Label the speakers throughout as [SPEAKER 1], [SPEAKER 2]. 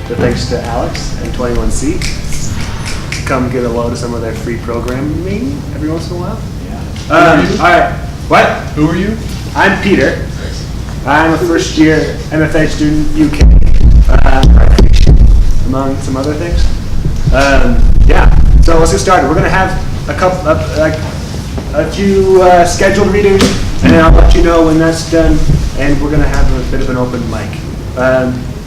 [SPEAKER 1] So thanks to Alex and 21C. Come get a load of some of their free programming every once in a while.
[SPEAKER 2] Yeah.
[SPEAKER 1] All right. What?
[SPEAKER 2] Who are you?
[SPEAKER 1] I'm Peter. I'm a first year MFA student, UK, among some other things. Yeah. So let's get started. We're gonna have a few scheduled readings, and then I'll let you know when that's done. And we're gonna have a bit of an open mic.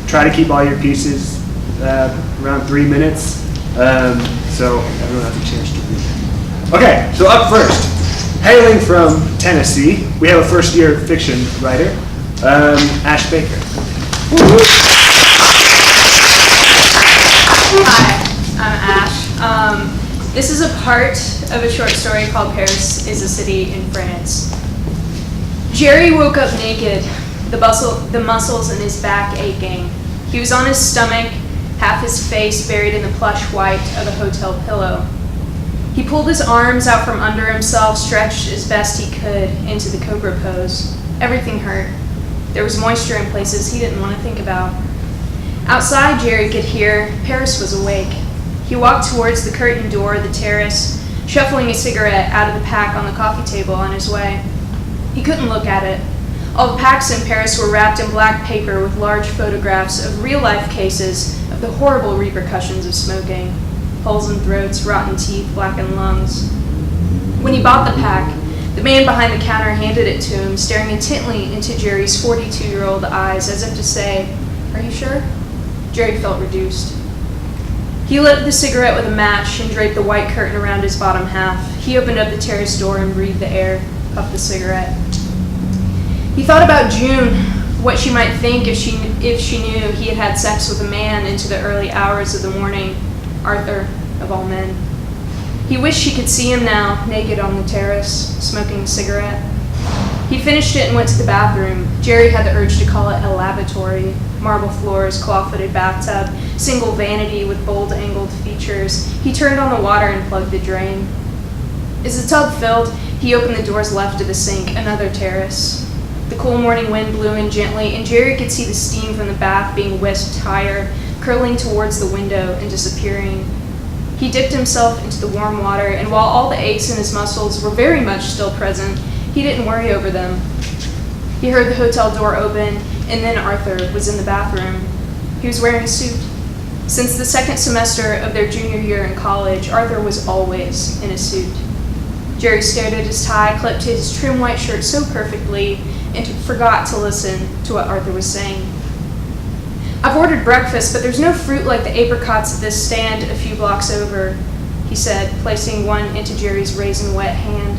[SPEAKER 1] Try to keep all your pieces around 3 minutes, so everyone has a chance to read. Okay, so up first, hailing from Tennessee, we have a first-year fiction writer, Ash Baker.
[SPEAKER 3] Hi, I'm Ash. This is a part of a short story called Paris is a City in France. Jerry woke up naked, the muscles in his back aching. He was on his stomach, half his face buried in the plush white of a hotel pillow. He pulled his arms out from under himself, stretched as best he could into the cobra pose. Everything hurt. There was moisture in places he didn't want to think about. Outside, Jerry could hear Paris was awake. He walked towards the curtained door of the terrace, shuffling a cigarette out of the pack on the coffee table on his way. He couldn't look at it. All the packs in Paris were wrapped in black paper with large photographs of real-life cases of the horrible repercussions of smoking. Holes in throats, rotten teeth, blackened lungs. When he bought the pack, the man behind the counter handed it to him, staring intently into Jerry's 42-year-old eyes as if to say, "Are you sure?" Jerry felt reduced. He lit the cigarette with a match and draped the white curtain around his bottom half. He opened up the terrace door and breathed the air, puffed the cigarette. He thought about June, what she might think if she knew he had had sex with a man into the early hours of the morning, Arthur, of all men. He wished she could see him now, naked on the terrace, smoking a cigarette. He finished it and went to the bathroom. Jerry had the urge to call it a lavatory. Marble floors, claw-footed bathtub, single vanity with bold angled features. He turned on the water and plugged the drain. As the tub filled, he opened the doors left of the sink, another terrace. The cool morning wind blew in gently, and Jerry could see the steam from the bath being whisked higher, curling towards the window and disappearing. He dipped himself into the warm water, and while all the aches in his muscles were very much still present, he didn't worry over them. He heard the hotel door open, and then Arthur was in the bathroom. He was wearing a suit. Since the second semester of their junior year in college, Arthur was always in a suit. Jerry stared at his tie, clipped his trim white shirt so perfectly, and forgot to listen to what Arthur was saying. "I've ordered breakfast, but there's no fruit like the apricots at this stand a few blocks over," he said, placing one into Jerry's raisin-wet hand.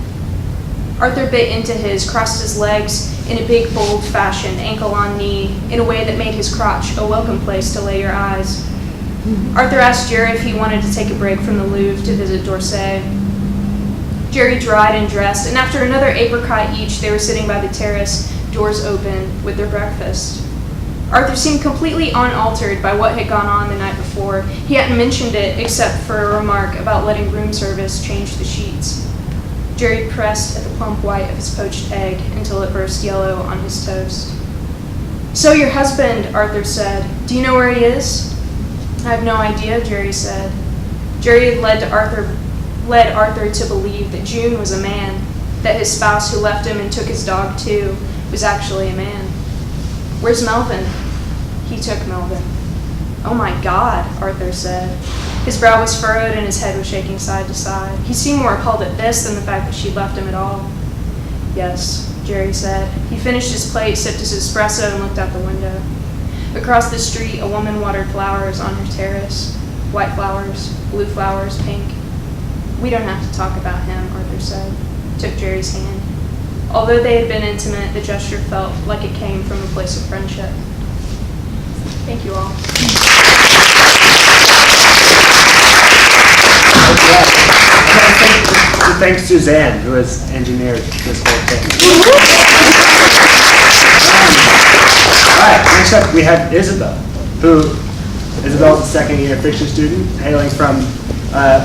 [SPEAKER 3] Arthur bit into his, crossed his legs in a big, bold fashion, ankle on knee, in a way that made his crotch a welcome place to lay your eyes. Arthur asked Jerry if he wanted to take a break from the Louvre to visit d'Orsay. Jerry dried and dressed, and after another apricot each, they were sitting by the terrace, doors open, with their breakfast. Arthur seemed completely unaltered by what had gone on the night before. He hadn't mentioned it except for a remark about letting room service change the sheets. Jerry pressed at the plump white of his poached egg until it burst yellow on his toast. "So your husband," Arthur said. "Do you know where he is?" "I have no idea," Jerry said. Jerry had led Arthur to believe that June was a man, that his spouse who left him and took his dog too was actually a man. "Where's Melvin?" "He took Melvin." "Oh my God," Arthur said. His brow was furrowed and his head was shaking side to side. He seemed more appalled at this than the fact that she'd left him at all. "Yes," Jerry said. He finished his plate, sipped his espresso, and looked out the window. Across the street, a woman watered flowers on her terrace. White flowers, blue flowers, pink. "We don't have to talk about him," Arthur said. Took Jerry's hand. Although they had been intimate, the gesture felt like it came from a place of friendship. Thank you all.
[SPEAKER 1] Thanks Suzanne, who has engineered this whole thing. All right, next up we have Isabelle, Isabelle's a second-year fiction student, hailing from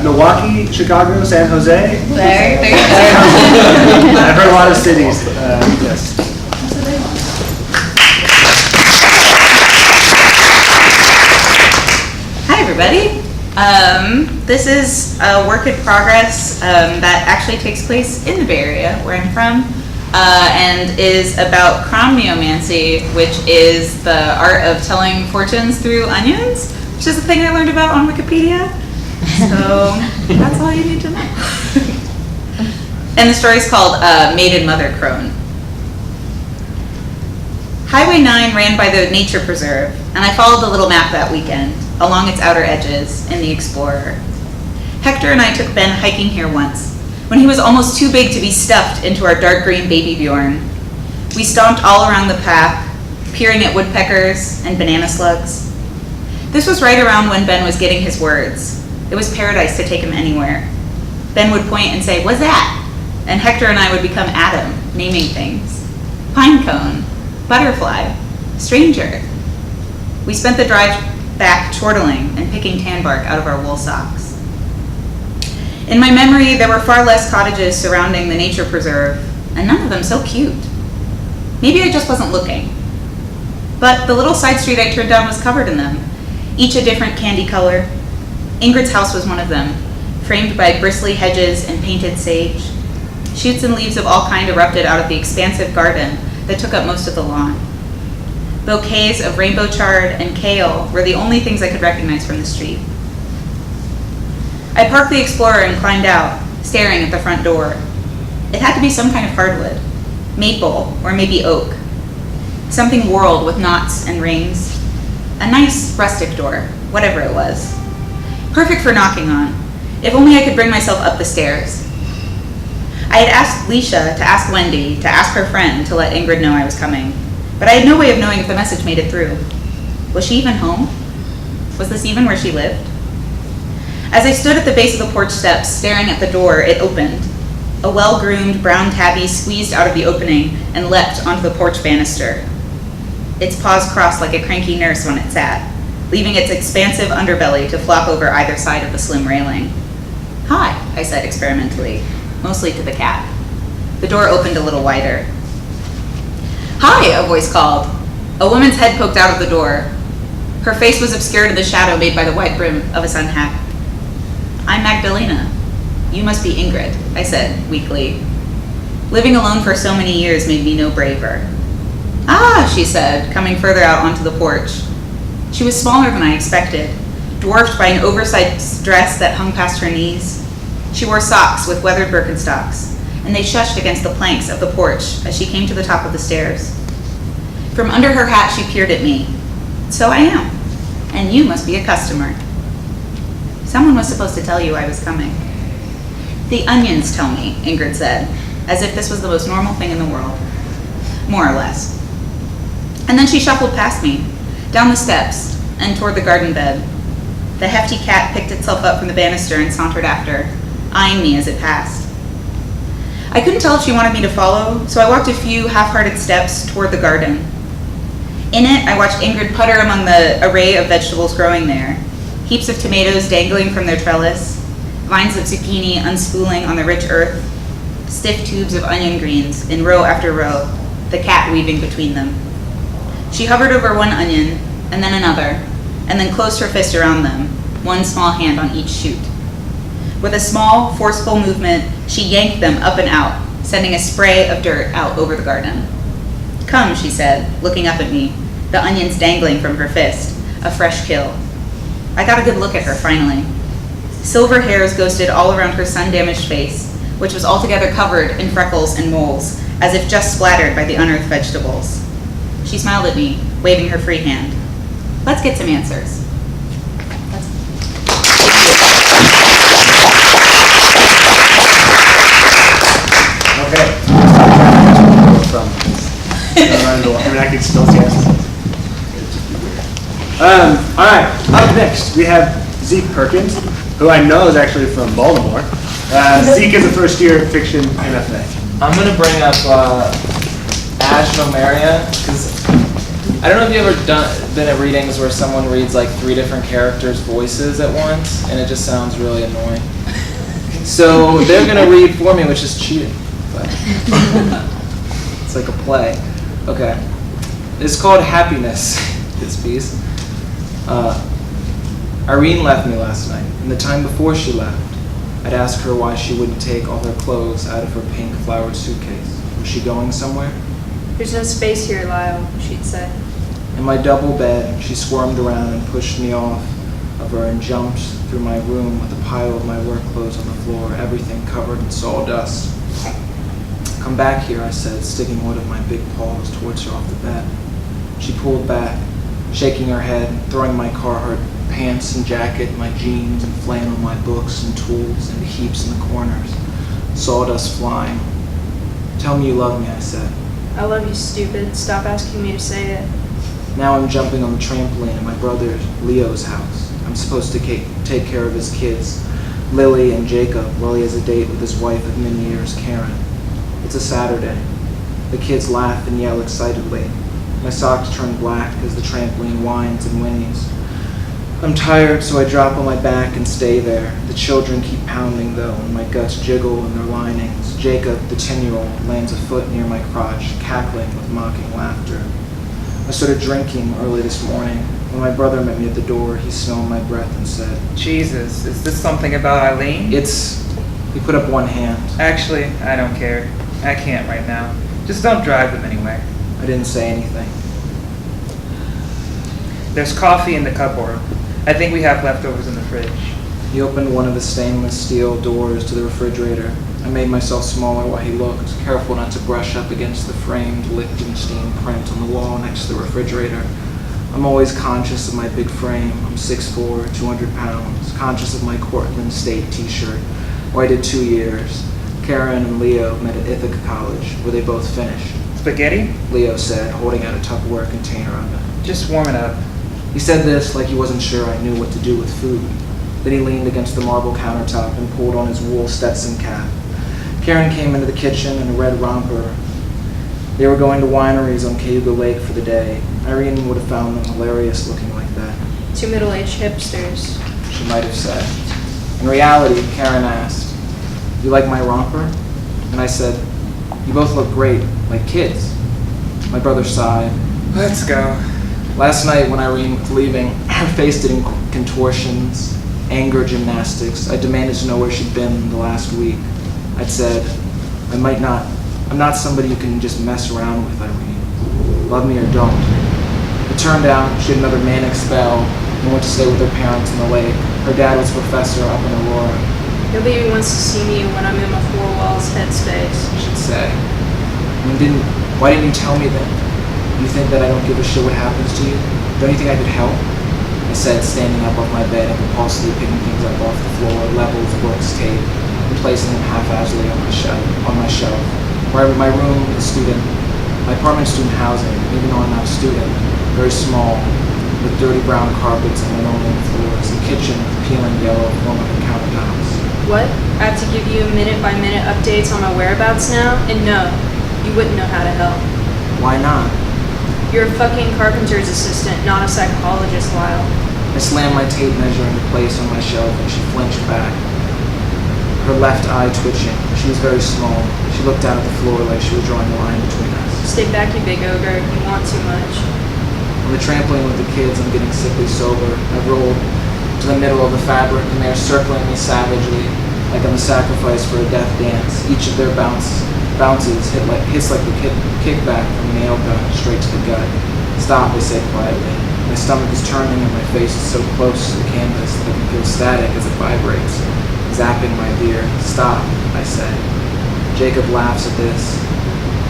[SPEAKER 1] Milwaukee, Chicago, San Jose.
[SPEAKER 4] There you go.
[SPEAKER 1] I've heard a lot of cities. Yes.
[SPEAKER 2] everybody. This is a work in progress that actually takes place in the Bay Area, where I'm from, and is about cromneomancy, which is the art of telling fortunes through onions, which is a thing I learned about on Wikipedia. So that's all you need to know. And the story's called Maiden Mother Crone. Highway 9 ran by the nature preserve, and I followed the little map that weekend, along its outer edges, in the Explorer. Hector and I took Ben hiking here once, when he was almost too big to be stuffed into our dark green baby Bjorn. We stomped all around the path, peering at woodpeckers and banana slugs. This was right around when Ben was getting his words. It was paradise to take him anywhere. Ben would point and say, "What's that?" And Hector and I would become Adam, naming things. Pine cone, butterfly, stranger. We spent the drive back chortling and picking tan bark out of our wool socks. In my memory, there were far less cottages surrounding the nature preserve, and none of them so cute. Maybe I just wasn't looking. But the little side street I turned down was covered in them, each a different candy color. Ingrid's house was one of them, framed by bristly hedges and painted sage. Shoots and leaves of all kind erupted out of the expansive garden that took up most of the lawn. Bouquets of rainbow chard and kale were the only things I could recognize from the street. I parked the Explorer and climbed out, staring at the front door. It had to be some kind of hardwood, maple or maybe oak. Something whorled with knots and rings. A nice rustic door, whatever it was. Perfect for knocking on, if only I could bring myself up the stairs. I had asked Leisha to ask Wendy to ask her friend to let Ingrid know I was coming, but I had no way of knowing if the message made it through. Was she even home? Was this even where she lived? As I stood at the base of the porch steps, staring at the door, it opened. A well-groomed brown tabby squeezed out of the opening and leapt onto the porch banister. Its paws crossed like a cranky nurse when it sat, leaving its expansive underbelly to flop over either side of the slim railing. "Hi," I said experimentally, mostly to the cat. The door opened a little wider. "Hi," a voice called. A woman's head poked out of the door. Her face was obscured in the shadow made by the white brim of a sun hat. "I'm Magdalena. You must be Ingrid," I said weakly. Living alone for so many years made me no braver. "Ah," she said, coming further out onto the porch. She was smaller than I expected, dwarfed by an oversized dress that hung past her knees. She wore socks with weathered Birkenstocks, and they shushed against the planks of the porch as she came to the top of the stairs. From under her hat, she peered at me. "So I am, and you must be a customer. Someone was supposed to tell you I was coming." "The onions tell me," Ingrid said, as if this was the most normal thing in the world. More or less. And then she shuffled past me, down the steps, and toward the garden bed. The hefty cat picked itself up from the banister and sauntered after, eyeing me as it passed. I couldn't tell if she wanted me to follow, so I walked a few half-hearted steps toward the garden. In it, I watched Ingrid putter among the array of vegetables growing there, heaps of tomatoes dangling from their trellis, vines of zucchini unspooling on the rich earth, stiff tubes of onion greens in row after row, the cat weaving between them. She hovered over one onion, and then another, and then closed her fist around them, one small hand on each shoot. With a small, forceful movement, she yanked them up and out, sending a spray of dirt out over the garden. "Come," she said, looking up at me, the onions dangling from her fist, a fresh kill. I got a good look at her finally. Silver hairs ghosted all around her sun-damaged face, which was altogether covered in freckles and moles, as if just splattered by the unearthed vegetables. She smiled at me, waving her free hand. "Let's get some answers."
[SPEAKER 1] Okay. I can still see us. All right. Up next, we have Zeke Perkins, who I know is actually from Baltimore. Zeke is a first-year fiction MFA.
[SPEAKER 4] I'm gonna bring up Ash and Omaria, because I don't know if you've ever been at readings where someone reads like 3 different characters' voices at once, and it just sounds really annoying. So they're gonna read for me, which is cheating. But it's like a play. Okay. It's called Happiness, this piece. Irene left me last night, and the time before she left, I'd ask her why she wouldn't take all her clothes out of her pink flowered suitcase. Was she going somewhere?
[SPEAKER 3] There's no space here, Lyle, she'd say.
[SPEAKER 4] In my double bed, she squirmed around and pushed me off of her and jumped through my room with a pile of my work clothes on the floor, everything covered in sawdust. Come back here, I said, sticking one of my big paws towards her off the bed. She pulled back, shaking her head, throwing my Carhartt pants and jacket, my jeans and flannel, my books and tools into heaps in the corners, sawdust flying. Tell me you love me, I said.
[SPEAKER 3] I love you, stupid. Stop asking me to say it.
[SPEAKER 4] Now I'm jumping on the trampoline at my brother Leo's house. I'm supposed to take care of his kids, Lily and Jacob, while he has a date with his wife of many years, Karen. It's a Saturday. The kids laugh and yell excitedly. My socks turn black as the trampoline whines and whinnies. I'm tired, so I drop on my back and stay there. The children keep pounding, though, and my guts jiggle in their linings. Jacob, the 10-year-old, lands a foot near my crotch, cackling with mocking laughter. I started drinking early this morning. When my brother met me at the door, he smelled my breath and said,
[SPEAKER 5] Jesus, is this something about Eileen?
[SPEAKER 4] He put up one hand.
[SPEAKER 5] Actually, I don't care. I can't right now. Just don't drive them anywhere.
[SPEAKER 4] I didn't say anything.
[SPEAKER 5] There's coffee in the cupboard. I think we have leftovers in the fridge.
[SPEAKER 4] He opened one of the stainless steel doors to the refrigerator. I made myself smaller while he looked, careful not to brush up against the framed Liechtenstein print on the wall next to the refrigerator. I'm always conscious of my big frame. I'm 6'4", 200 pounds, conscious of my Cortland State t-shirt, where I did 2 years. Karen and Leo met at Ithaca College, where they both finished.
[SPEAKER 5] Spaghetti?
[SPEAKER 4] Leo said, holding out a Tupperware container of it.
[SPEAKER 5] Just warm it up.
[SPEAKER 4] He said this like he wasn't sure I knew what to do with food. Then he leaned against the marble countertop and pulled on his wool Stetson cap. Karen came into the kitchen in a red romper. They were going to wineries on Cayuga Lake for the day. Irene would have found them hilarious looking like that.
[SPEAKER 3] 2 middle-aged hipsters.
[SPEAKER 4] She might have said. In reality, Karen asked, "You like my romper?" And I said, "You both look great, like kids." My brother sighed.
[SPEAKER 5] Let's go.
[SPEAKER 4] Last night when Irene was leaving, her face did contortions, anger gymnastics. I demanded to know where she'd been the last week. I'd said, I'm not somebody you can just mess around with, Irene. Love me or don't. It turned out she had another manic spell and went to stay with her parents in the lake. Her dad was a professor up in Aurora.
[SPEAKER 3] Nobody wants to see me when I'm in my four walls headspace.
[SPEAKER 4] She'd say. Why didn't you tell me then? You think that I don't give a shit what happens to you? Don't you think I could help? I said, standing up off my bed and compulsively picking things up off the floor, levels, books, tape, and placing them haphazardly on my shelf. My room is my apartment student housing, even though I'm not a student, very small, with dirty brown carpets and linoleum floors, a kitchen with peeling yellow formica countertops.
[SPEAKER 3] What? I have to give you minute-by-minute updates on my whereabouts now? And no, you wouldn't know how to help.
[SPEAKER 4] Why not?
[SPEAKER 3] You're a fucking carpenter's assistant, not a psychologist, Lyle.
[SPEAKER 4] I slammed my tape measure into place on my shelf and she flinched back, her left eye twitching. She was very small. She looked down at the floor like she was drawing a line between us.
[SPEAKER 3] Stay back, you big ogre. You want too much.
[SPEAKER 4] On the trampoline with the kids, I'm getting sickly sober. I've rolled to the middle of the fabric and they're circling me savagely, like I'm a sacrifice for a death dance. Each of their bounces hits like the kickback from a nail gun straight to the gut. Stop, I say quietly. My stomach is turning and my face is so close to the canvas that I can feel static as it vibrates, zapping my beard. Stop, I say. Jacob laughs at this.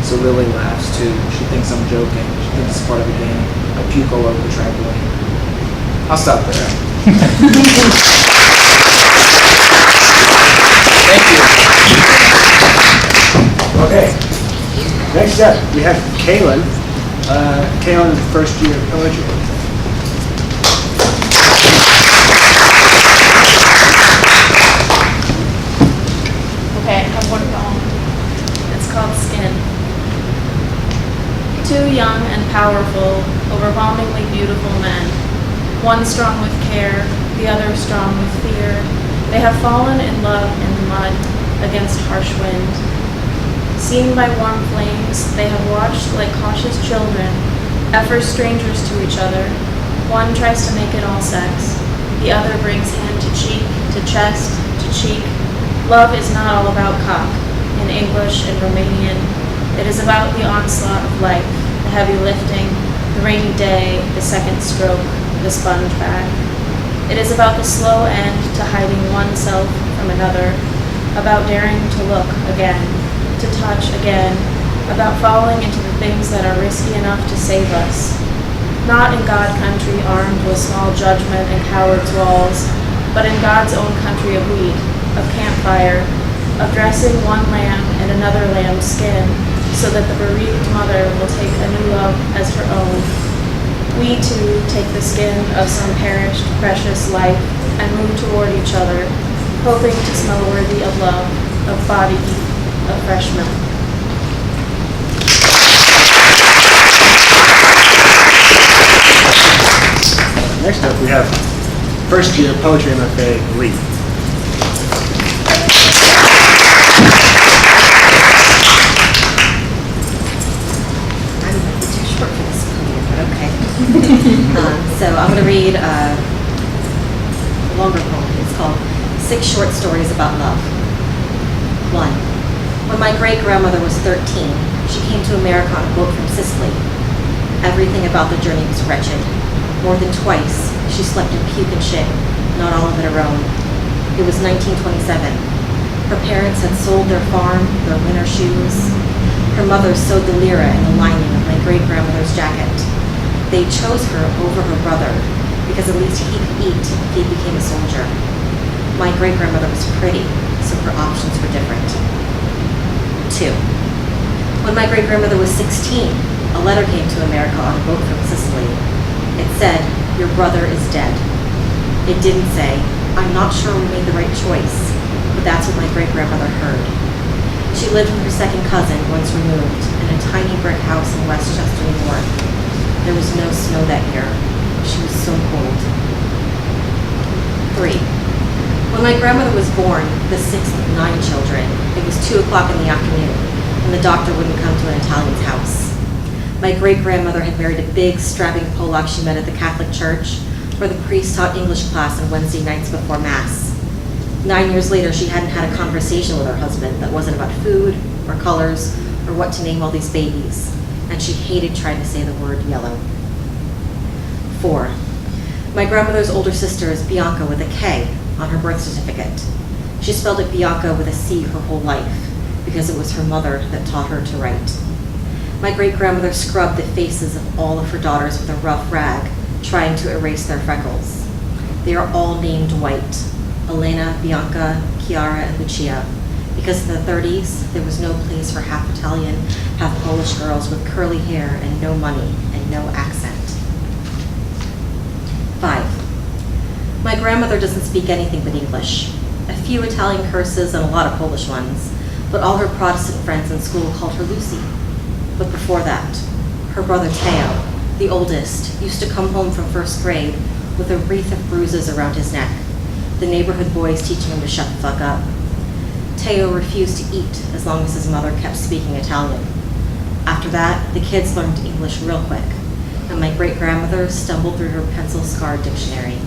[SPEAKER 4] So Lily laughs too. She thinks I'm joking. She thinks it's part of the game. I puke all over the trampoline. I'll stop there. Thank you.
[SPEAKER 1] Okay. Next up, we have Kaylen. Kaylen is first year of poetry.
[SPEAKER 6] Okay, I have one poem. It's called Skin. Two young and powerful, overwhelmingly beautiful men. One strong with care, the other strong with fear. They have fallen in love in the mud against harsh wind. Seen by warm flames, they have watched like cautious children, ever strangers to each other. One tries to make it all sex. The other brings hand to cheek, to chest, to cheek. Love is not all about cock. In English and Romanian, it is about the onslaught of life, the heavy lifting, the rainy day, the second stroke, the sponge bath. It is about the slow end to hiding oneself from another, about daring to look again, to touch again, about falling into the things that are risky enough to save us. Not in God country armed with small judgment and cowards' walls, but in God's own country of weed, of campfire, of dressing one lamb in another lamb's skin, so that the bereaved mother will take a new love as her own. We too take the skin of some perished, precious life and move toward each other, hoping to smell worthy of love, of body heat, of fresh milk.
[SPEAKER 1] Next up, we have first year poetry MFA, Leigh.
[SPEAKER 7] I'm too short for this podium, but okay. So I'm going to read a longer poem. It's called 6 Short Stories About Love. 1. When my great-grandmother was 13, she came to America on a boat from Sicily. Everything about the journey was wretched. More than twice, she slept in puke and shit, not all of it her own. It was 1927. Her parents had sold their farm, their winter shoes. Her mother sewed the lira in the lining of my great-grandmother's jacket. They chose her over her brother, because at least he could eat if he became a soldier. My great-grandmother was pretty, so her options were different. 2. When my great-grandmother was 16, a letter came to America on a boat from Sicily. It said, "Your brother is dead." It didn't say, "I'm not sure we made the right choice," but that's what my great-grandmother heard. She lived with her second cousin, once removed, in a tiny brick house in Westchester, New York. There was no snow that year. She was so cold. 3. When my grandmother was born, the 6th of 9 children, it was 2 o'clock in the afternoon, and the doctor wouldn't come to an Italian's house. My great-grandmother had married a big, strapping Polak she met at the Catholic Church, where the priest taught English class on Wednesday nights before Mass. 9 years later, she hadn't had a conversation with her husband that wasn't about food, or colors, or what to name all these babies, and she hated trying to say the word yellow. 4. My grandmother's older sister is Bianca with a K on her birth certificate. She spelled it Bianca with a C her whole life, because it was her mother that taught her to write. My great-grandmother scrubbed the faces of all of her daughters with a rough rag, trying to erase their freckles. They are all named White: Elena, Bianca, Chiara, and Lucia, because in the 30s, there was no place for half Italian, half Polish girls with curly hair and no money and no accent. 5. My grandmother doesn't speak anything but English. A few Italian curses and a lot of Polish ones, but all her Protestant friends in school called her Lucy. But before that, her brother Teo, the oldest, used to come home from 1st grade with a wreath of bruises around his neck, the neighborhood boys teaching him to shut the fuck up. Teo refused to eat as long as his mother kept speaking Italian. After that, the kids learned English real quick, and my great-grandmother stumbled through her pencil-scarred dictionary.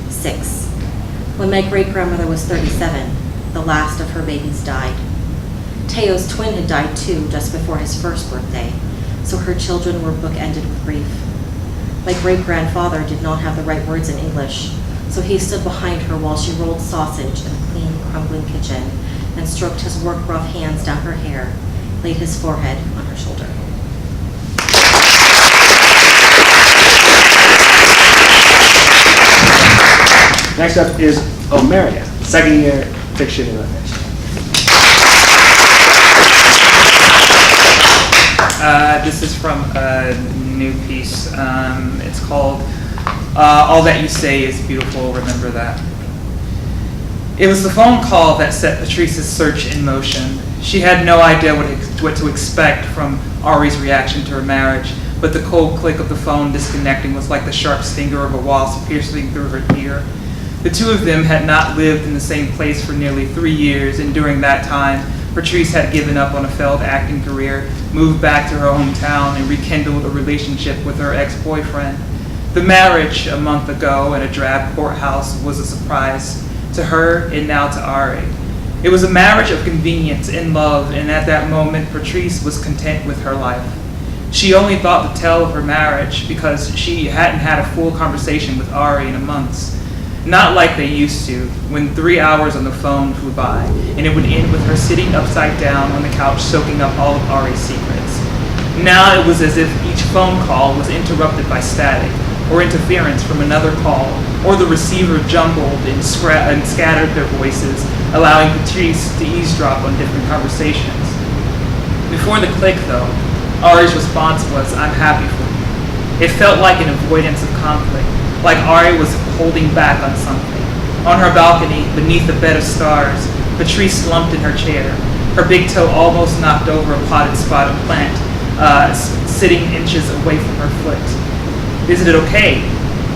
[SPEAKER 7] 6. When my great-grandmother was 37, the last of her babies died. Teo's twin had died too just before his first birthday, so her children were bookended with grief. My great-grandfather did not have the right words in English, so he stood behind her while she rolled sausage in the clean, crumbling kitchen and stroked his work-rough hands down her hair, laid his forehead on her shoulder.
[SPEAKER 1] Next up is Omaria, second year fiction MFA.
[SPEAKER 5] This is from a new piece. It's called All That You Say Is Beautiful, Remember That. It was the phone call that set Patrice's search in motion. She had no idea what to expect from Ari's reaction to her marriage, but the cold click of the phone disconnecting was like the sharp stinger of a wasp piercing through her ear. The two of them had not lived in the same place for nearly 3 years, and during that time, Patrice had given up on a failed acting career, moved back to her hometown, and rekindled a relationship with her ex-boyfriend. The marriage a month ago in a drab courthouse was a surprise to her and now to Ari. It was a marriage of convenience and love, and at that moment, Patrice was content with her life. She only thought to tell of her marriage because she hadn't had a full conversation with Ari in months. Not like they used to, when 3 hours on the phone flew by, and it would end with her sitting upside down on the couch soaking up all of Ari's secrets. Now it was as if each phone call was interrupted by static, or interference from another call, or the receiver jumbled and scattered their voices, allowing Patrice to eavesdrop on different conversations. Before the click, though, Ari's response was, "I'm happy for you." It felt like an avoidance of conflict, like Ari was holding back on something. On her balcony, beneath a bed of stars, Patrice slumped in her chair, her big toe almost knocked over a potted spotted plant, sitting inches away from her foot. Is it okay?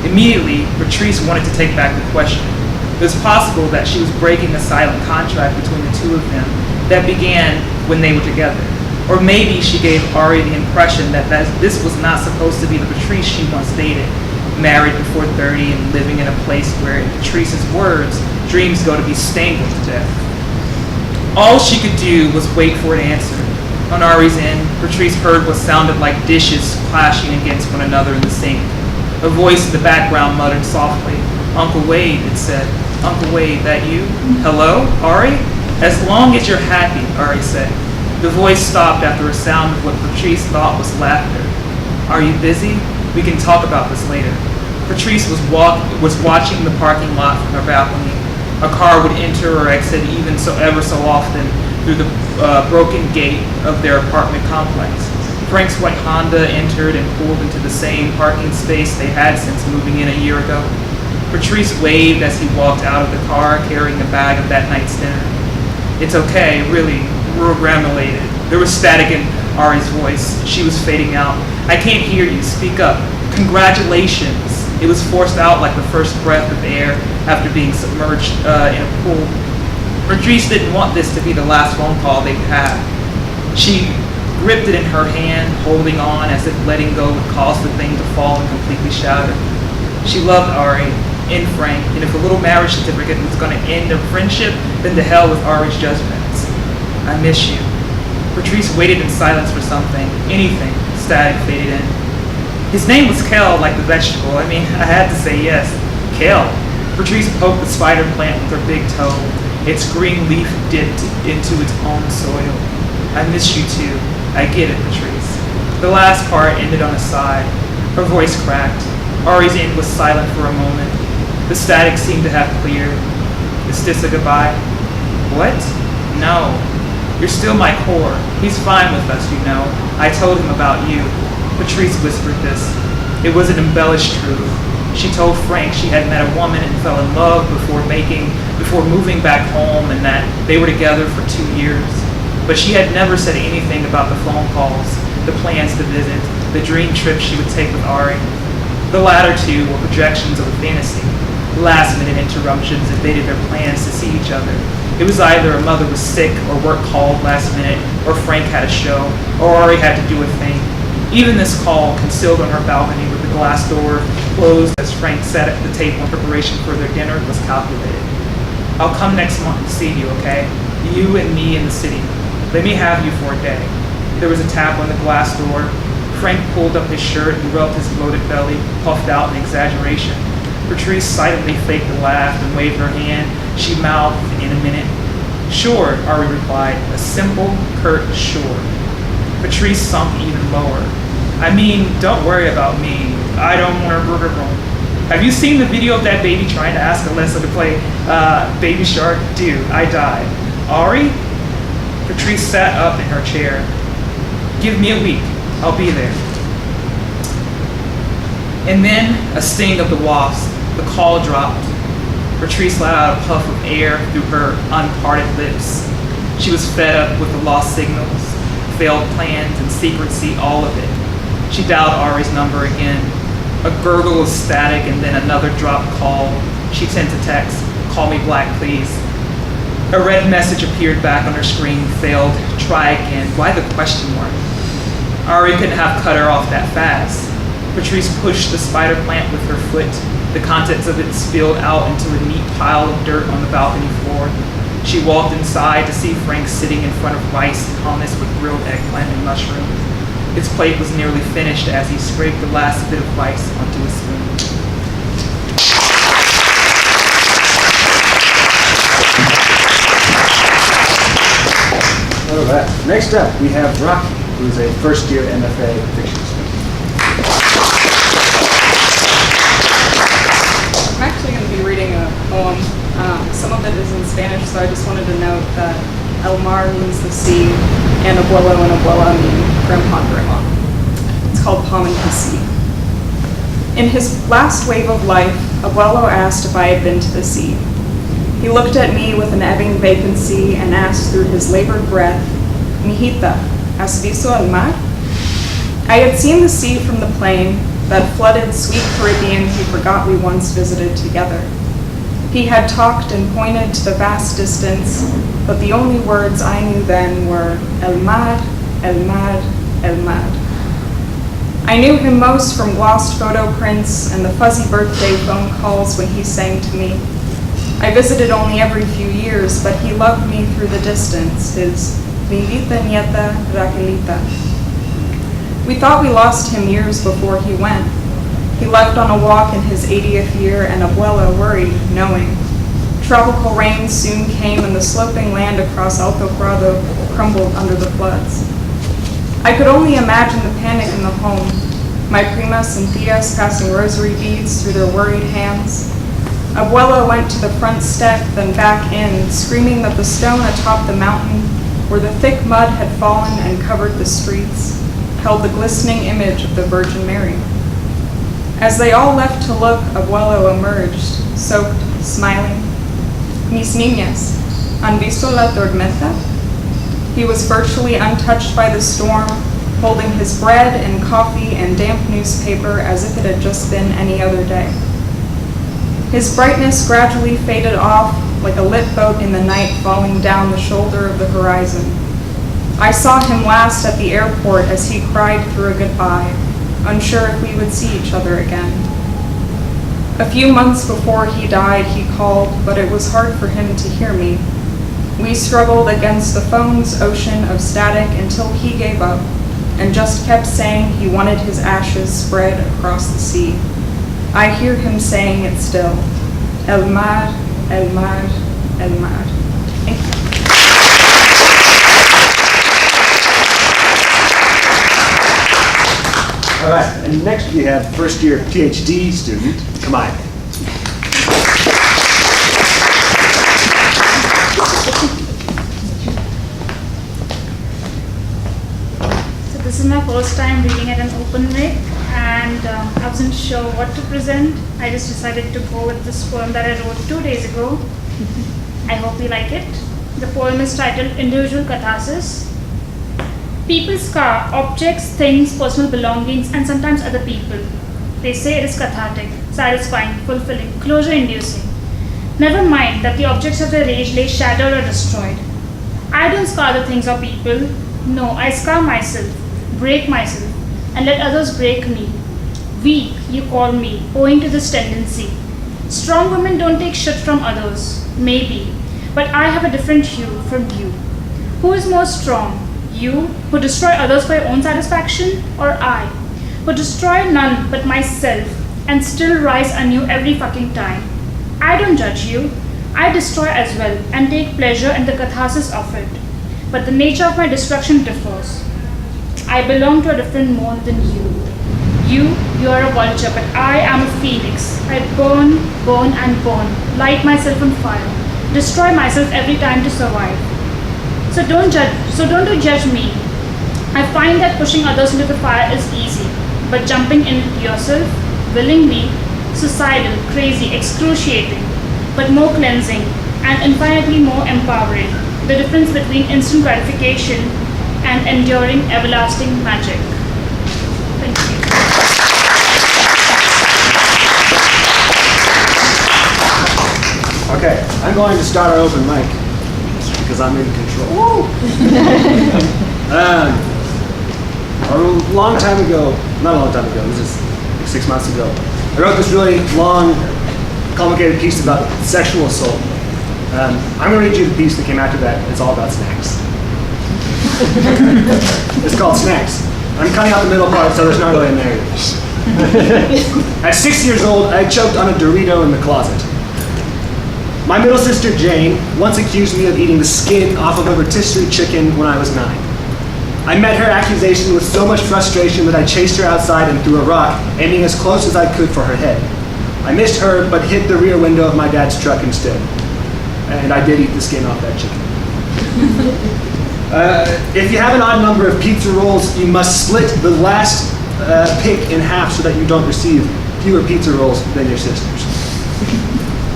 [SPEAKER 5] Immediately, Patrice wanted to take back the question. It was possible that she was breaking a silent contract between the two of them that began when they were together. Or maybe she gave Ari the impression that this was not supposed to be the Patrice she once dated, married before 30 and living in a place where, in Patrice's words, dreams go to be strangled to death. All she could do was wait for an answer. On Ari's end, Patrice heard what sounded like dishes clashing against one another in the sink. A voice in the background muttered softly, "Uncle Wade," it said. "Uncle Wade, that you? Hello, Ari?" "As long as you're happy," Ari said. The voice stopped after a sound of what Patrice thought was laughter. "Are you busy? We can talk about this later." Patrice was watching the parking lot from her balcony. A car would enter or exit ever so often through the broken gate of their apartment complex. Frank's white Honda entered and pulled into the same parking space they had since moving in a year ago. Patrice waved as he walked out of the car carrying a bag of that night's dinner. "It's okay, really, we're related." There was static in Ari's voice. She was fading out. "I can't hear you, speak up." "Congratulations." It was forced out like the first breath of air after being submerged in a pool. Patrice didn't want this to be the last phone call they'd have. She gripped it in her hand, holding on as if letting go would cause the thing to fall and completely shatter. She loved Ari and Frank, and if a little marriage certificate was going to end their friendship, then to hell with Ari's judgments. "I miss you." Patrice waited in silence for something, anything. Static faded in. "His name was Kel, like the vegetable. I mean, I had to say yes. Kel." Patrice poked the spider plant with her big toe. Its green leaf dipped into its own soil. "I miss you too. I get it, Patrice." The last part ended on a sigh. Her voice cracked. Ari's end was silent for a moment. The static seemed to have cleared. "Is this a goodbye?" "What? No. You're still my core. He's fine with us, you know. I told him about you." Patrice whispered this. It was an embellished truth. She told Frank she had met a woman and fell in love before moving back home, and that they were together for 2 years. But she had never said anything about the phone calls, the plans to visit, the dream trips she would take with Ari. The latter two were projections of a fantasy. Last-minute interruptions invaded their plans to see each other. It was either a mother was sick or work called last minute, or Frank had a show, or Ari had to do a thing. Even this call, concealed on her balcony with the glass door closed as Frank sat at the table in preparation for their dinner, was calculated. "I'll come next month to see you, okay? You and me in the city. Let me have you for a day." There was a tap on the glass door. Frank pulled up his shirt and rubbed his bloated belly, puffed out in exaggeration. Patrice silently faked a laugh and waved her hand. She mouthed, "In a minute." "Sure," Ari replied, a simple, curt sure. Patrice sunk even lower. "I mean, don't worry about me. I don't want to burger home. Have you seen the video of that baby trying to ask Alyssa to play Baby Shark? Dude, I died." "Ari?" Patrice sat up in her chair. "Give me a week. I'll be there." And then a sting of the wasp. The call dropped. Patrice let out a puff of air through her unparted lips. She was fed up with the lost signals, failed plans, and secrecy, all of it. She dialed Ari's number again. A gurgle of static and then another dropped call. She sent a text, "Call me Black, please." A red message appeared back on her screen, failed. "Try again." Why the question mark? Ari couldn't have cut her off that fast. Patrice pushed the spider plant with her foot. The contents of it spilled out into a neat pile of dirt on the balcony floor. She walked inside to see Frank sitting in front of rice and hummus with grilled eggplant and mushrooms. His plate was nearly finished as he scraped the last bit of rice onto a spoon.
[SPEAKER 1] All right. Next up, we have Rocky, who's a first-year MFA fiction student.
[SPEAKER 8] I'm actually going to be reading a poem. Some of it is in Spanish, so I just wanted to note that El Mar means the sea, and abuelo and abuela mean grandpa and grandma. It's called Palm and Sea. In his last wave of life, abuelo asked if I had been to the sea. He looked at me with an ebbing vacancy and asked through his labored breath, "Mijita, has visto el mar?" I had seen the sea from the plain, that flooded, sweet Caribbean he forgot we once visited together. He had talked and pointed to the vast distance, but the only words I knew then were el mar, el mar, el mar. I knew him most from glossed photo prints and the fuzzy birthday phone calls when he sang to me. I visited only every few years, but he loved me through the distance, his Lindita Nieta Raquelita. We thought we lost him years before he went. He left on a walk in his 80th year, and abuela worried, knowing. Tropical rains soon came, and the sloping land across Alto Prado crumbled under the floods. I could only imagine the panic in the home, my primas and tias passing rosary beads through their worried hands. Abuela went to the front step, then back in, screaming that the stone atop the mountain, where the thick mud had fallen and covered the streets, held the glistening image of the Virgin Mary. As they all left to look, Abuelo emerged, soaked, smiling. "Mis niñas, ¿han visto la tormenta?" He was virtually untouched by the storm, holding his bread and coffee and damp newspaper as if it had just been any other day. His brightness gradually faded off like a lit boat in the night falling down the shoulder of the horizon. I saw him last at the airport as he cried through a goodbye, unsure if we would see each other again. A few months before he died, he called, but it was hard for him to hear me. We struggled against the phone's ocean of static until he gave up and just kept saying he wanted his ashes spread across the sea. I hear him saying it still. El mar, el mar, el mar. Thank you.
[SPEAKER 1] All right, and next we have first-year PhD student, Kimaya.
[SPEAKER 9] So this is my first time reading at an open mic, and I wasn't sure what to present. I just decided to go with this poem that I wrote 2 days ago. I hope you like it. The poem is titled Individual Catharsis. People scar objects, things, personal belongings, and sometimes other people. They say it is cathartic, satisfying, fulfilling, closure-inducing. Never mind that the objects of their rage lay shattered or destroyed. I don't scar the things or people. No, I scar myself, break myself, and let others break me. Weak, you call me, owing to this tendency. Strong women don't take shit from others, maybe, but I have a different hue from you. Who is more strong? You, who destroy others for your own satisfaction, or I, who destroy none but myself and still rise anew every fucking time? I don't judge you. I destroy as well and take pleasure in the catharsis of it. But the nature of my destruction differs. I belong to a different mode than you. You are a vulture, but I am a phoenix. I burn, burn and burn, light myself on fire, destroy myself every time to survive. So don't judge me. I find that pushing others into the fire is easy, but jumping in yourself, willingly, suicidal, crazy, excruciating, but more cleansing and infinitely more empowering. The difference between instant gratification and enduring everlasting magic. Thank you.
[SPEAKER 1] Okay, I'm going to start our open mic because I'm in control. A long time ago, not a long time ago, it was just 6 months ago. I wrote this really long, complicated piece about sexual assault. I'm going to read you the piece that came after that. It's all about snacks. It's called Snacks. I'm cutting out the middle part, so there's not really a narrative. At 6 years old, I choked on a Dorito in the closet. My middle sister, Jane, once accused me of eating the skin off of a rotisserie chicken when I was 9. I met her accusation with so much frustration that I chased her outside and threw a rock, aiming as close as I could for her head. I missed her, but hit the rear window of my dad's truck instead. And I did eat the skin off that chicken. If you have an odd number of pizza rolls, you must split the last pick in half so that you don't receive fewer pizza rolls than your sisters.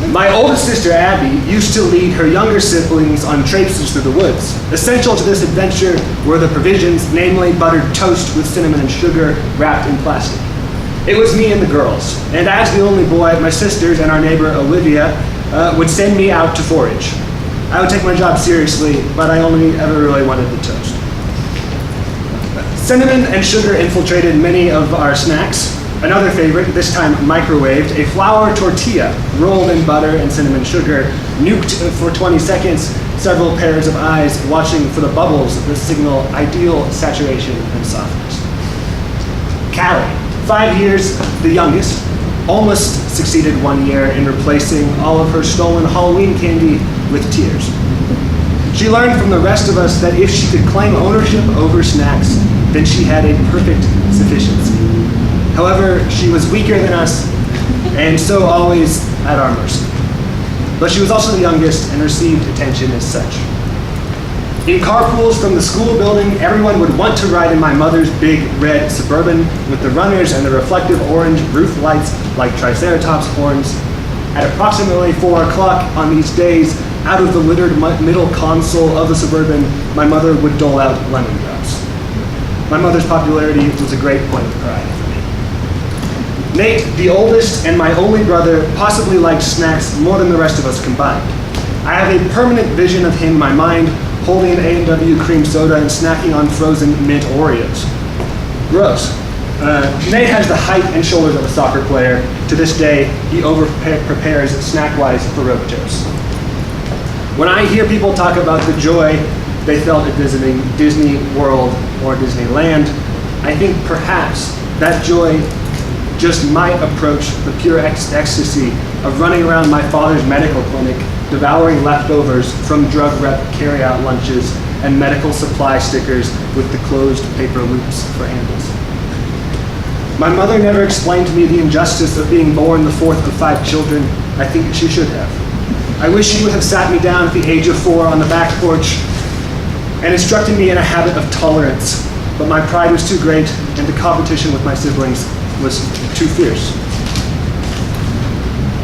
[SPEAKER 1] My oldest sister, Abby, used to lead her younger siblings on traipses through the woods. Essential to this adventure were the provisions, namely buttered toast with cinnamon and sugar wrapped in plastic. It was me and the girls, and as the only boy, my sisters and our neighbor, Olivia, would send me out to forage. I would take my job seriously, but I only ever really wanted the toast. Cinnamon and sugar infiltrated many of our snacks. Another favorite, this time microwaved, a flour tortilla rolled in butter and cinnamon sugar, nuked for 20 seconds, several pairs of eyes watching for the bubbles that signal ideal saturation and softness. Callie, 5 years the youngest, almost succeeded 1 year in replacing all of her stolen Halloween candy with tears. She learned from the rest of us that if she could claim ownership over snacks, then she had a perfect sufficiency. However, she was weaker than us, and so always at our mercy. But she was also the youngest and received attention as such. In carpools from the school building, everyone would want to ride in my mother's big red Suburban with the runners and the reflective orange roof lights like Triceratops horns. At approximately 4 o'clock on these days, out of the littered middle console of the Suburban, my mother would dole out lemon drops. My mother's popularity was a great point of pride for me. Nate, the oldest and my only brother, possibly liked snacks more than the rest of us combined. I have a permanent vision of him in my mind, holding an A&W cream soda and snacking on frozen mint Oreos. Gross. Nate has the height and shoulders of a soccer player. To this day, he over-prepares snack-wise for road trips. When I hear people talk about the joy they felt at visiting Disney World or Disneyland, I think perhaps that joy just might approach the pure ecstasy of running around my father's medical clinic, devouring leftovers from drug rep carry-out lunches and medical supply stickers with the closed paper loops for handles. My mother never explained to me the injustice of being born the fourth of 5 children. I think she should have. I wish she would have sat me down at the age of 4 on the back porch and instructed me in a habit of tolerance, but my pride was too great and the competition with my siblings was too fierce.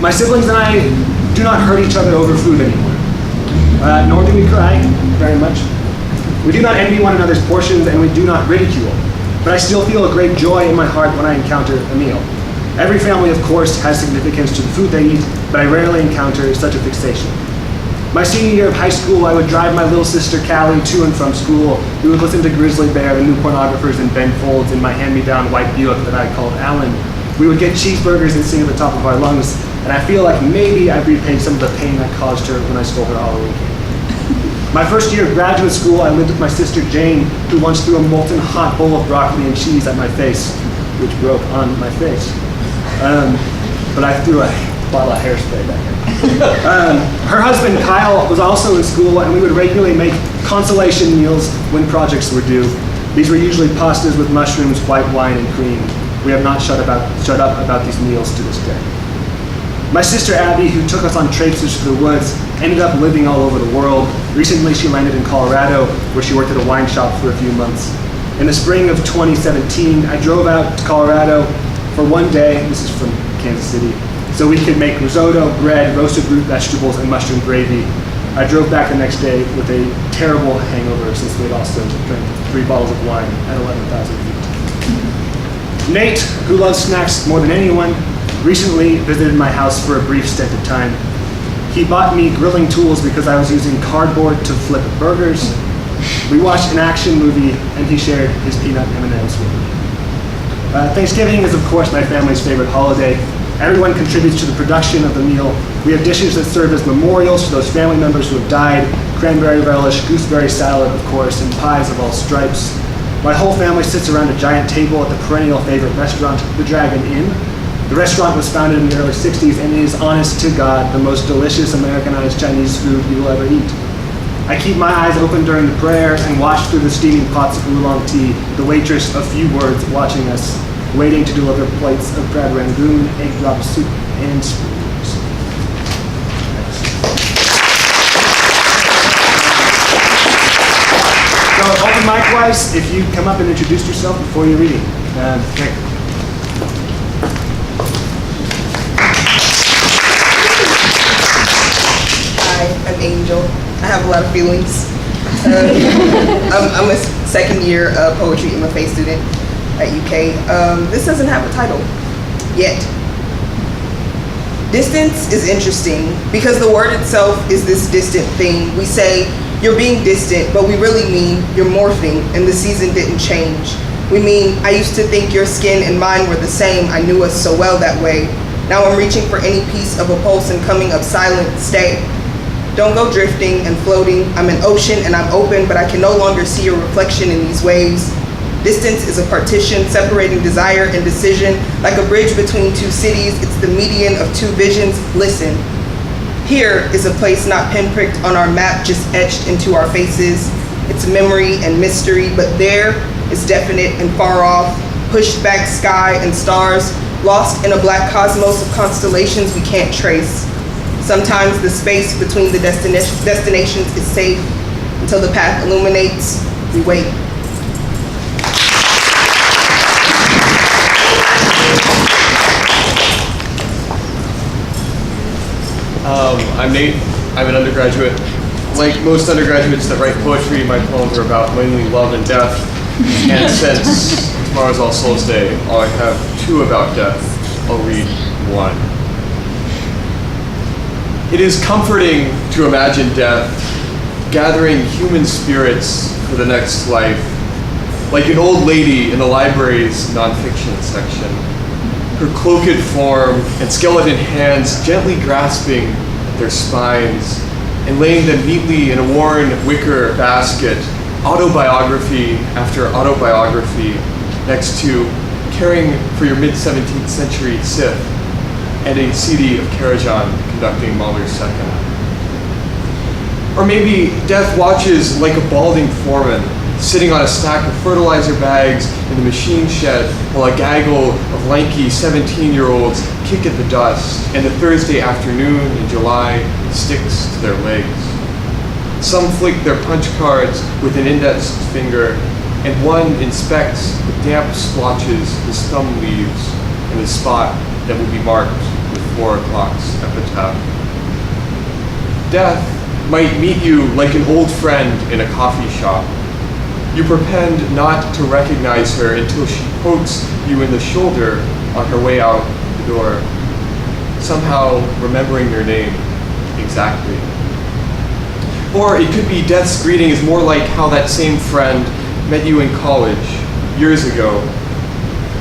[SPEAKER 1] My siblings and I do not hurt each other over food anymore, nor do we cry very much. We do not envy one another's portions and we do not ridicule, but I still feel a great joy in my heart when I encounter a meal. Every family, of course, has significance to the food they eat, but I rarely encounter such a fixation. My senior year of high school, I would drive my little sister Callie to and from school. We would listen to Grizzly Bear, the New Pornographers, and Ben Folds in my hand-me-down white Buick that I called Alan. We would get cheeseburgers and sing at the top of our lungs, and I feel like maybe I've repaid some of the pain I caused her when I stole her Halloween candy. My first year of graduate school, I lived with my sister Jane, who once threw a molten hot bowl of broccoli and cheese at my face, which broke on my face. But I threw a bottle of hairspray back there. Her husband Kyle was also in school, and we would regularly make consolation meals when projects were due. These were usually pastas with mushrooms, white wine, and cream. We have not shut up about these meals to this day. My sister Abby, who took us on traipses through the woods, ended up living all over the world. Recently, she landed in Colorado, where she worked at a wine shop for a few months. In the spring of 2017, I drove out to Colorado for one day. This is from Kansas City. So we could make risotto, bread, roasted root vegetables, and mushroom gravy. I drove back the next day with a terrible hangover since we had also drank 3 bottles of wine at 11,000 feet. Nate, who loves snacks more than anyone, recently visited my house for a brief stint of time. He bought me grilling tools because I was using cardboard to flip burgers. We watched an action movie, and he shared his peanut M&Ms with me. Thanksgiving is, of course, my family's favorite holiday. Everyone contributes to the production of the meal. We have dishes that serve as memorials to those family members who have died, cranberry relish, gooseberry salad, of course, and pies of all stripes. My whole family sits around a giant table at the perennial favorite restaurant, the Dragon Inn. The restaurant was founded in the early 60s and is, honest to God, the most delicious Americanized Chinese food you will ever eat. I keep my eyes open during the prayer and watch through the steaming pots of oolong tea, the waitress, a few words, watching us, waiting to deliver plates of crab rangoon, egg drop soup, and spoons. So, open mic-wise, if you come up and introduce yourself before you're reading. Okay.
[SPEAKER 10] Hi, I'm Angel. I have a lot of feelings. I'm a second year poetry MFA student at UK. This doesn't have a title yet. Distance is interesting because the word itself is this distant thing. We say you're being distant, but we really mean you're morphing and the season didn't change. We mean I used to think your skin and mine were the same. I knew us so well that way. Now I'm reaching for any piece of a pulse and coming up silent. Stay. Don't go drifting and floating. I'm an ocean and I'm open, but I can no longer see your reflection in these waves. Distance is a partition separating desire and decision. Like a bridge between two cities, it's the median of two visions. Listen. Here is a place not pinpricked on our map, just etched into our faces. It's memory and mystery, but there is definite and far off, pushed back sky and stars, lost in a black cosmos of constellations we can't trace. Sometimes the space between the destinations is safe. Until the path illuminates, we wait.
[SPEAKER 11] I'm Nate. I'm an undergraduate. Like most undergraduates that write poetry, my poems are about mainly love and death. And since tomorrow's All Souls Day, I have two about death. I'll read one. It is comforting to imagine death, gathering human spirits for the next life, like an old lady in the library's nonfiction section, her cloaked form and skeleton hands gently grasping at their spines and laying them neatly in a worn wicker basket, autobiography after autobiography, next to Caring for Your Mid-17th Century Sith and a CD of Karajan conducting Mahler's Second. Or maybe death watches like a balding foreman, sitting on a stack of fertilizer bags in the machine shed while a gaggle of lanky 17-year-olds kick at the dust, and a Thursday afternoon in July sticks to their legs. Some flick their punch cards with an indexed finger, and one inspects the damp splotches his thumb leaves in the spot that will be marked with 4 o'clock's epitaph. Death might meet you like an old friend in a coffee shop. You pretend not to recognize her until she pokes you in the shoulder on her way out the door, somehow remembering your name exactly. Or it could be death's greeting is more like how that same friend met you in college years ago,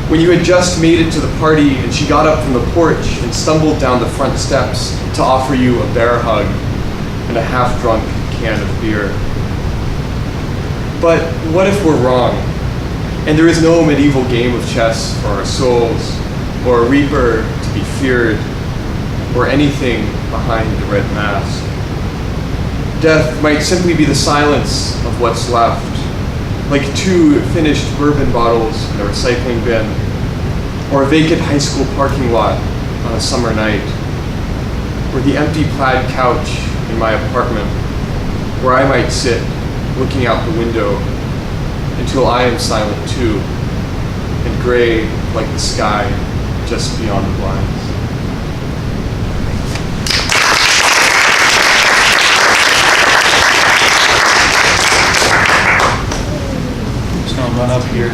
[SPEAKER 11] when you had just made it to the party and she got up from the porch and stumbled down the front steps to offer you a bear hug and a half-drunk can of beer. But what if we're wrong, and there is no medieval game of chess for our souls, or a reaper to be feared, or anything behind the red mask? Death might simply be the silence of what's left, like 2 finished bourbon bottles in a recycling bin, or a vacant high school parking lot on a summer night, or the empty plaid couch in my apartment, where I might sit looking out the window until I am silent too, and gray like the sky just beyond the blinds.
[SPEAKER 12] Just gonna run up here.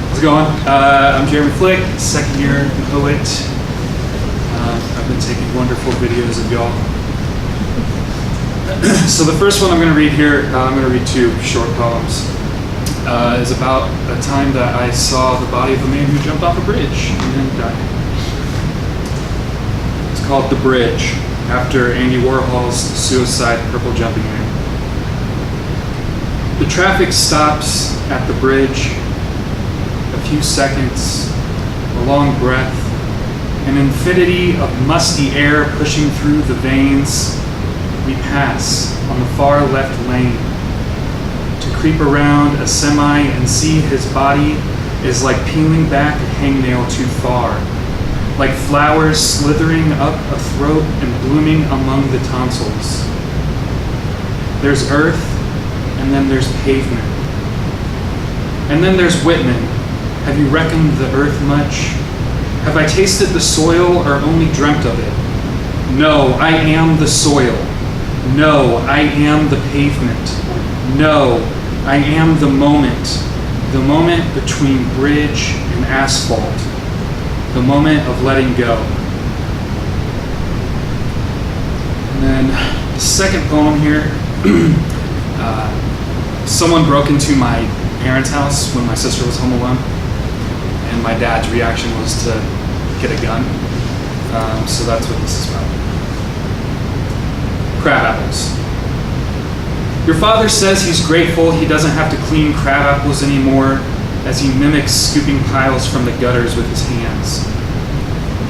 [SPEAKER 12] How's it going? I'm Jeremy Flick, second year poet. I've been taking wonderful videos of y'all. So the first one I'm going to read here, I'm going to read 2 short poems. is about a time that I saw the body of a man who jumped off a bridge and then died. It's called The Bridge, after Andy Warhol's suicide Purple Jumping Man. The traffic stops at the bridge, a few seconds, a long breath, an infinity of musty air pushing through the veins. We pass on the far left lane. To creep around a semi and see his body is like peeling back a hangnail too far, like flowers slithering up a throat and blooming among the tonsils. There's earth, and then there's pavement. And then there's Whitman. Have you reckoned the earth much? Have I tasted the soil or only dreamt of it? No, I am the soil. No, I am the pavement. No, I am the moment between bridge and asphalt, the moment of letting go. And then the second poem here, someone broke into my parents' house when my sister was home alone, and my dad's reaction was to get a gun. So that's what this is about. Crab apples. Your father says he's grateful he doesn't have to clean crab apples anymore, as he mimics scooping piles from the gutters with his hands.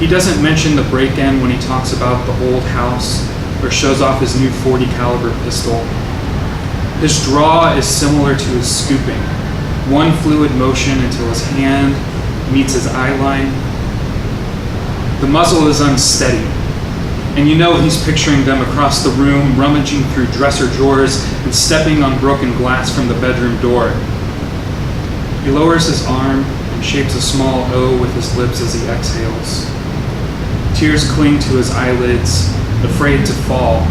[SPEAKER 12] He doesn't mention the break-in when he talks about the old house or shows off his new .40 caliber pistol. His draw is similar to his scooping, one fluid motion until his hand meets his eye line. The muzzle is unsteady, and you know he's picturing them across the room, rummaging through dresser drawers and stepping on broken glass from the bedroom door. He lowers his arm and shapes a small O with his lips as he exhales. Tears cling to his eyelids, afraid to fall,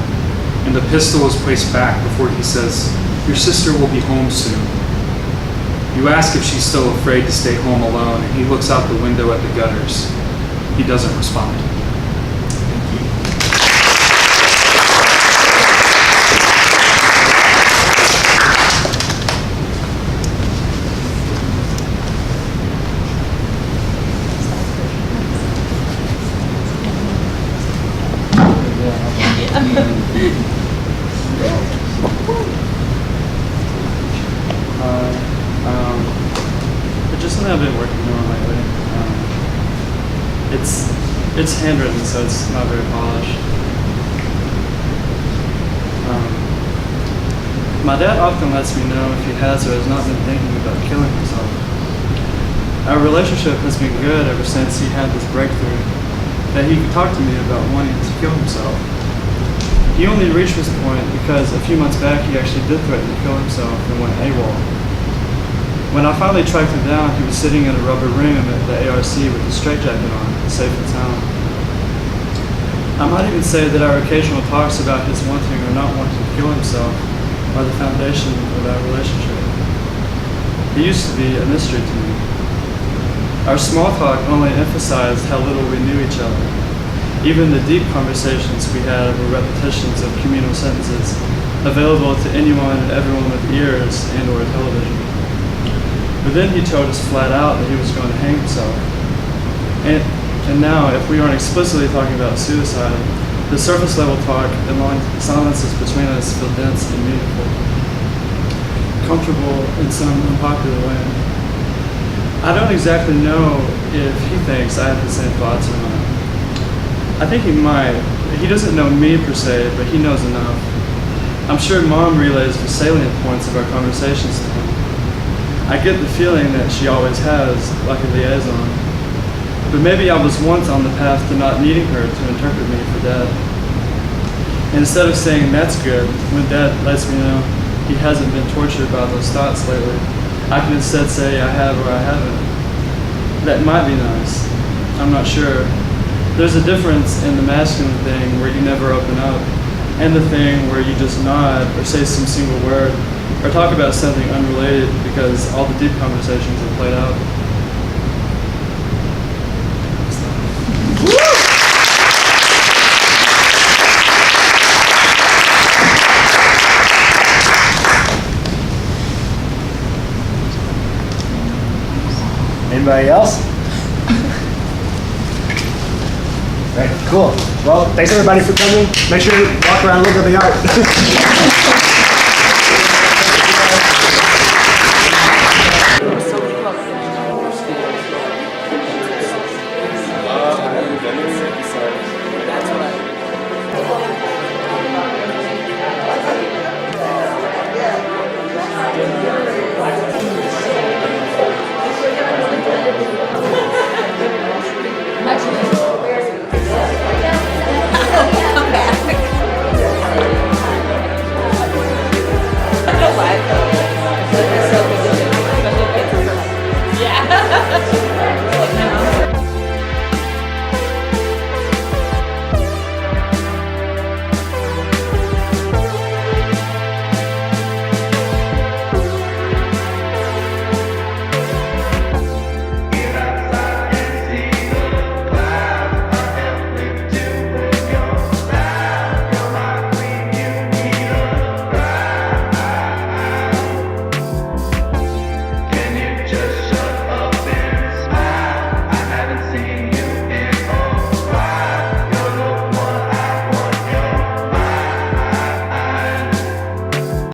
[SPEAKER 12] and the pistol is placed back before he says, "Your sister will be home soon." You ask if she's still afraid to stay home alone, and he looks out the window at the gutters. He doesn't respond.
[SPEAKER 13] It's just something I've been working on lately. It's handwritten, so it's not very polished. My dad often lets me know if he has or has not been thinking about killing himself. Our relationship has been good ever since he had this breakthrough that he could talk to me about wanting to kill himself. He only reached this point because a few months back he actually did threaten to kill himself and went AWOL. When I finally tracked him down, he was sitting in a rubber room at the ARC with a straitjacket on, safe and sound. I might even say that our occasional talks about his wanting or not wanting to kill himself are the foundation of our relationship. He used to be a mystery to me. Our small talk only emphasized how little we knew each other. Even the deep conversations we had were repetitions of communal sentences available to anyone and everyone with ears and or a television. But then he told us flat out that he was going to hang himself. And now, if we aren't explicitly talking about suicide, the surface level talk and long silences between us feel dense and meaningful. Comfortable in some unpopular way. I don't exactly know if he thinks I have the same thoughts or not. I think he might. He doesn't know me per se, but he knows enough. I'm sure Mom relays the salient points of our conversations to him. I get the feeling that she always has, like a liaison. But maybe I was once on the path to not needing her to interpret me for Dad. And instead of saying that's good, when Dad lets me know he hasn't been tortured by those thoughts lately, I can instead say I have or I haven't. That might be nice. I'm not sure. There's a difference in the masculine thing where you never open up, and the thing where you just nod or say some single word, or talk about something unrelated because all the deep conversations are played out.
[SPEAKER 1] Anybody else? Right, cool. Well, thanks everybody for coming. Make sure you walk around and look at the art.